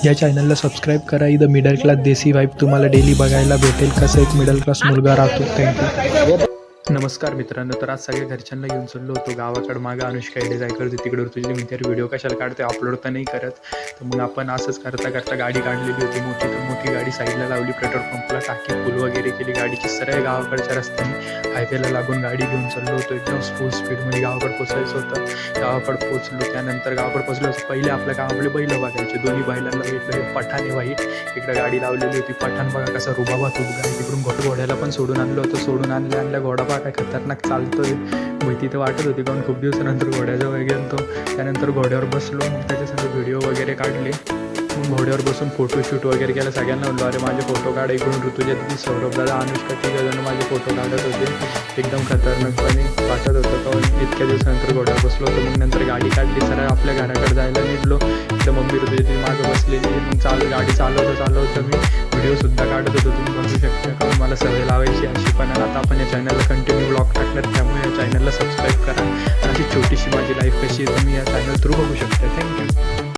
या चॅनलला सबस्क्राईब करा. इथं मिडल क्लास देसी वाईब तुम्हाला डेली बघायला भेटेल, कसं एक मिडल क्लास मुलगा राहतो. थँक्यू. नमस्कार मित्रांनो, तर आज सगळ्या घरच्यांना घेऊन चाललो होतो गावाकडं. मागं अनुष्का एडे जाय करते तिकडे तुझी मी तर व्हिडिओ कशाला काढते, अपलोड तर नाही करत. तर मग आपण असंच करता करता गाडी काढलेली होती मोठी, तर मोठी गाडी साईडला लावली, पेट्रोल पंपला टाकी फुल वगैरे केली गाडीची. सरळ गावाकडच्या रस्त्याने हायवेला लागून गाडी घेऊन चाललो होतो. एकदम फुल स्पीडमध्ये गावाकडे पोचायचं होतं. गावाकडे पोचलो. त्यानंतर गावाकडे पोचलो पहिले आपल्या गावाकडे बैल बघायचे. दोन्ही बैलांना भेटलं पठाण आहे वाईट. इकडे गाडी लावलेली होती. पठाण बघा कसा रुबाबात उभा आहे. तिकडून घोड्याला पण सोडून आणलं होतं. सोडून आणल्या घोडा बघा काय खतरनाक चालतोय. भीती तर वाटत होती, कारण खूप दिवसानंतर घोड्याजवळ गेलो. त्यानंतर घोड्यावर बसलो. मग त्याच्यासंग व्हिडिओ वगैरे काढले. मग घोड्यावर बसून फोटोशूट वगैरे केलं. सगळ्यांना म्हणलो अरे माझे फोटो काढ. इकडून ऋतुजा दिदी, सौरभ दादा, अनुष्का तिघजण माझे फोटो काढत होते. एकदम खतरनाकपणे वाटत होतं, कारण इतक्या दिवसानंतर घोड्यावर बसलो होतो. मग नंतर गाडी काढली. सरळ आपल्या घराकडे जायला निघलो. तर मम्मी ऋतुजा दिदी मागं बसलेली. मग गाडी चालवतं मी व्हिडिओसुद्धा काढत होतो. तुम्ही बघू शकता, कारण मला सवय लावायची अशी. पण आता आपण या चॅनलला कंटिन्यू ब्लॉग टाकणार, त्यामुळे या चॅनलला सबस्क्राईब करा. अशी छोटीशी माझी लाईफ कशी आहे तुम्ही या चॅनल थ्रू बघू शकता. थँक्यू.